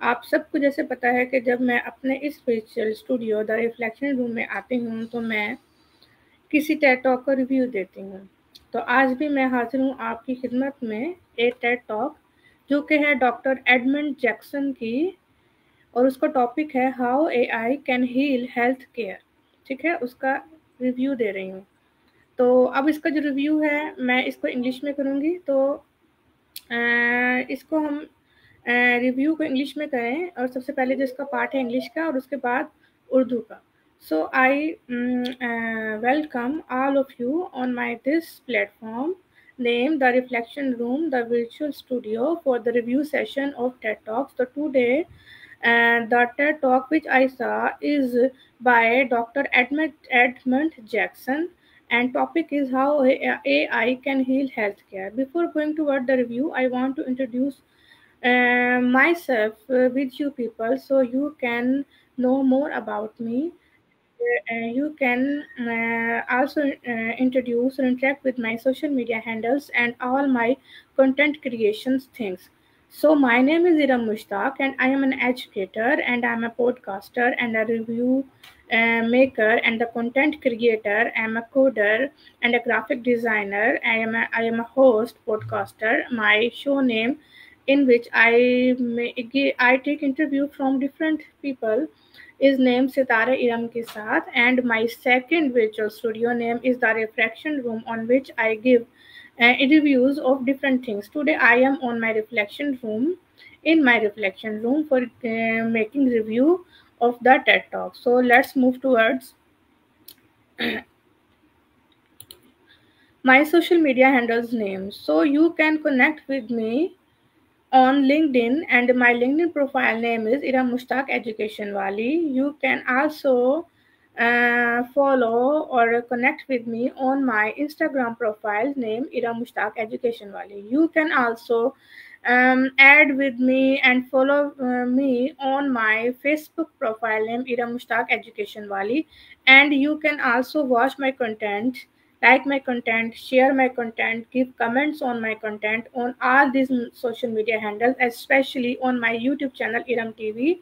आप सबको जैसे पता है कि जब मैं अपने इस virtual studio the reflection room में आती हूँ तो मैं किसी टेड टॉक का रिव्यू देती हूँ। तो आज भी मैं हाजिर हूँ आपकी खिदमत में एक टेड टॉक जो कि है डॉक्टर एडमंड जैक्सन की, और उसका टॉपिक है how AI can heal health care. ठीक है, उसका रिव्यू दे रही हूँ। तो अब इसका जो रिव्यू है मैं इसको इंग्लिश में करूँगी। तो इसको हम रिव्यू को इंग्लिश में करें, और सबसे पहले जो इसका पार्ट है इंग्लिश का और उसके बाद उर्दू का। So I welcome all of you on my this platform named The Reflection Room, the virtual studio for the review session of TED Talks. So today, the TED Talk which I saw is by Dr. Edmund Jackson, and topic is how AI can heal healthcare. Before going toward the review, I want to introduce myself with you people so you can know more about me. You can also introduce or interact with my social media handles and all my content creations things. So my name is Iram Mushtaq and I am an educator and I am a podcaster and a review maker and a content creator. I am a coder and a graphic designer. I am a host podcaster. My show name in which I take interview from different people is named Sitare Iram ke Saath, and my second virtual studio name is The Reflection Room, on which I give reviews of different things. Today I am on my reflection room, in my reflection room for making review of the TED Talk. So let's move towards my social media handles name. So you can connect with me on LinkedIn, and my LinkedIn profile name is Ira Mushtaq Education Wali. You can also follow or connect with me on my Instagram profile name Ira Mushtaq Education Wali. You can also add with me and follow me on my Facebook profile name Ira Mushtaq Education Wali, and you can also watch my content, like my content, share my content, give comments on my content on all these social media handles, especially on my YouTube channel Iram TV.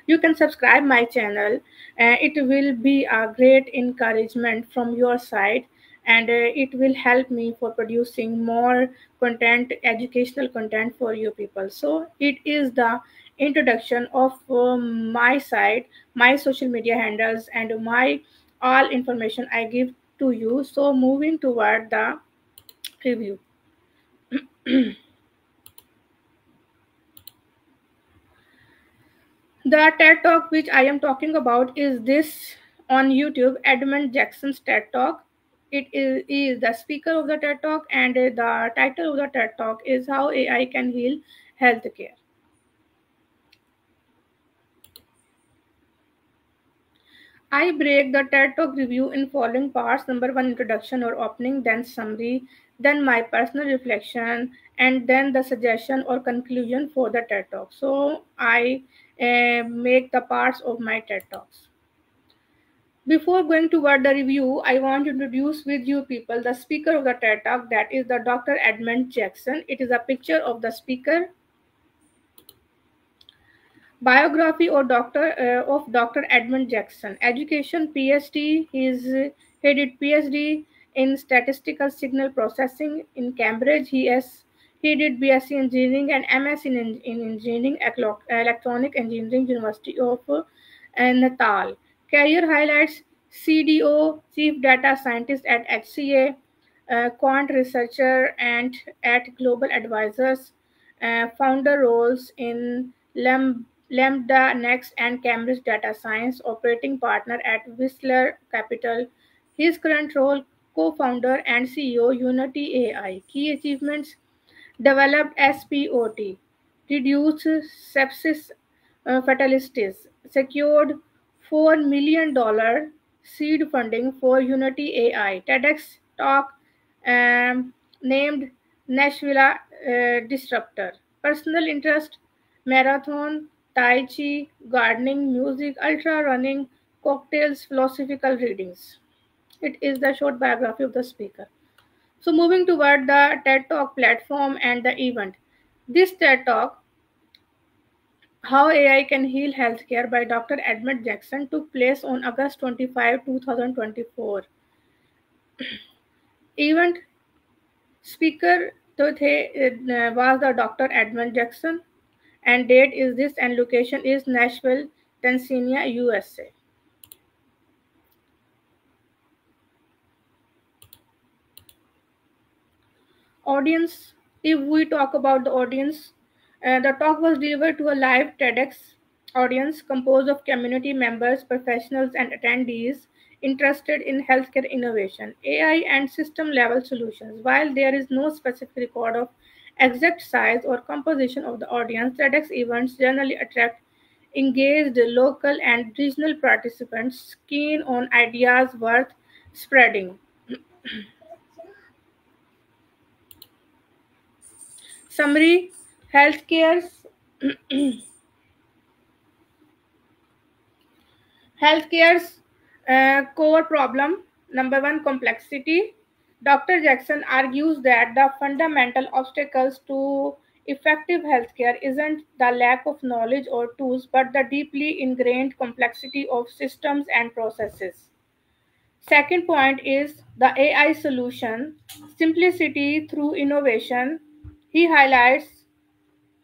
You can subscribe my channel. It will be a great encouragement from your side, and it will help me for producing more content, educational content for you people. So it is the introduction of my site, my social media handles, and my all information I give to you. So moving toward the review. The TED Talk which I am talking about is this on YouTube, Edmund Jackson's TED Talk. Is the speaker of the TED Talk, and the title of the TED Talk is How AI Can Heal Healthcare. I break the TED Talk review in following parts. Number one, introduction or opening, then summary, then my personal reflection, and then the suggestion or conclusion for the TED Talk. So I make the parts of my TED Talks. Before going toward the review, I want to introduce with you people the speaker of the TED Talk, that is the Dr. Edmund Jackson. It is a picture of the speaker. Biography or Dr. Edmund Jackson. Education PhD. He did PhD in statistical signal processing in Cambridge. He did BSc engineering and MS in engineering, electronic engineering, University of Natal. Career highlights: CDO, Chief Data Scientist at HCA, quant researcher and at Global Advisors, founder roles in Lambda Next and Cambridge Data Science, operating partner at Whistler Capital. His current role: co-founder and CEO, Unity AI. Key achievements: developed SPOT, reduced sepsis fatalities, secured $4 million seed funding for Unity AI, TEDx talk named Nashville Disruptor, personal interest: marathon, Tai Chi, gardening, music, ultra running, cocktails, philosophical readings. It is the short biography of the speaker. So, moving toward the TED Talk platform and the event. This TED Talk How AI Can Heal Healthcare by Dr. Edmund Jackson took place on August 25, 2024. Event speaker was the Dr. Edmund Jackson, and date is this, and location is Nashville, Tennessee, USA. Audience, if we talk about the audience, the talk was delivered to a live TEDx audience composed of community members, professionals, and attendees interested in healthcare innovation, AI, and system level solutions. While there is no specific record of exact size or composition of the audience, TEDx events generally attract engaged local and regional participants keen on ideas worth spreading. Summary: Healthcare's Healthcare's core problem, number one, complexity. Dr. Jackson argues that the fundamental obstacles to effective healthcare isn't the lack of knowledge or tools, but the deeply ingrained complexity of systems and processes. Second point is the AI solution, simplicity through innovation. He highlights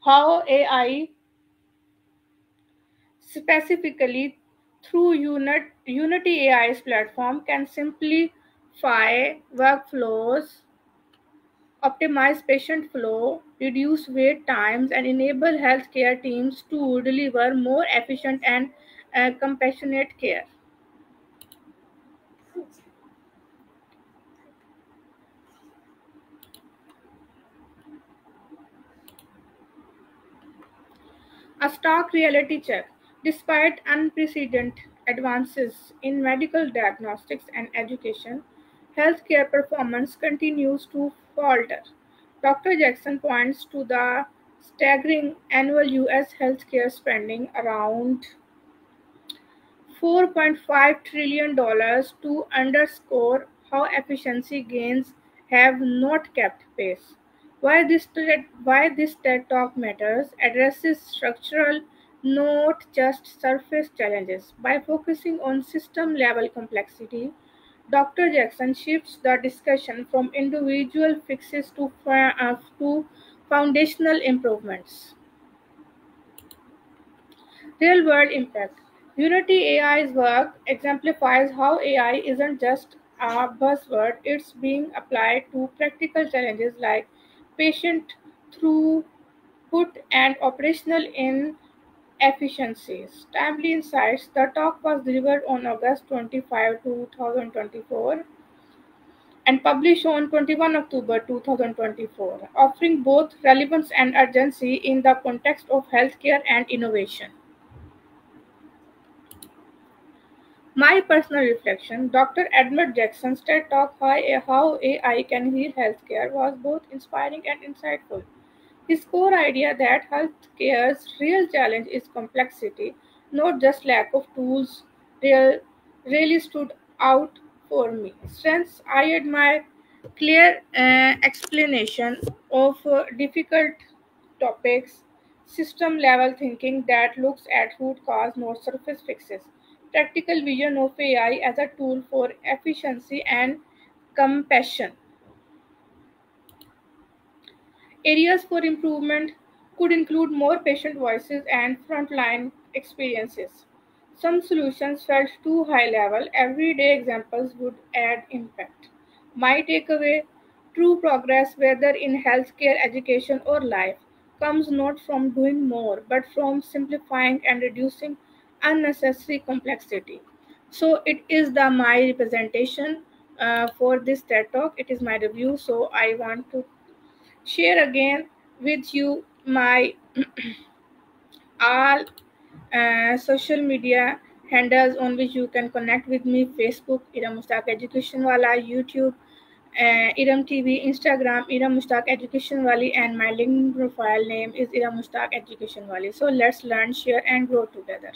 how AI, specifically through Unity AI's platform, can simplify workflows, optimize patient flow, reduce wait times, and enable healthcare teams to deliver more efficient and compassionate care. A stark reality check. Despite unprecedented advances in medical diagnostics and education, healthcare performance continues to falter. Dr. Jackson points to the staggering annual US healthcare spending around $4.5 trillion to underscore how efficiency gains have not kept pace. Why this TED Talk matters addresses structural, not just surface challenges. By focusing on system level complexity, Dr. Jackson shifts the discussion from individual fixes to foundational improvements. Real world impact. Unity AI's work exemplifies how AI isn't just a buzzword, it's being applied to practical challenges like patient throughput and operational inefficiencies. Timely insights. The talk was delivered on August 25, 2024 and published on 21 October 2024, offering both relevance and urgency in the context of healthcare and innovation. My personal reflection: Dr. Edmund Jackson's TED Talk How AI Can Heal Healthcare was both inspiring and insightful. His core idea that healthcare's real challenge is complexity, not just lack of tools, real, really stood out for me. Strengths: I admire clear explanation of difficult topics, system level thinking that looks at root cause, not surface fixes, practical vision of AI as a tool for efficiency and compassion. Areas for improvement could include more patient voices and frontline experiences. Some solutions felt too high level, everyday examples would add impact. My takeaway: true progress, whether in healthcare, education, or life, comes not from doing more, but from simplifying and reducing unnecessary complexity. So, it is the my representation for this TED Talk. It is my review. So, I want to share again with you my all social media handles on which you can connect with me: Facebook Ira Mustaq Education Wala, YouTube Iram TV, Instagram Ira Mustaq Education Wali, and my LinkedIn profile name is Ira Mustaq Education Wali. So let's learn, share, and grow together.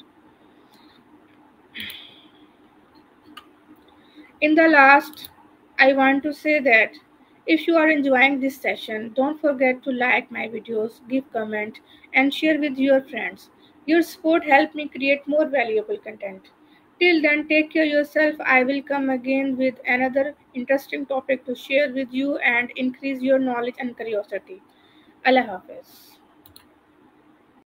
In the last, I want to say that if you are enjoying this session, don't forget to like my videos, give comment, and share with your friends. Your support helped me create more valuable content. Till then, take care of yourself. I will come again with another interesting topic to share with you and increase your knowledge and curiosity. Allah Hafiz.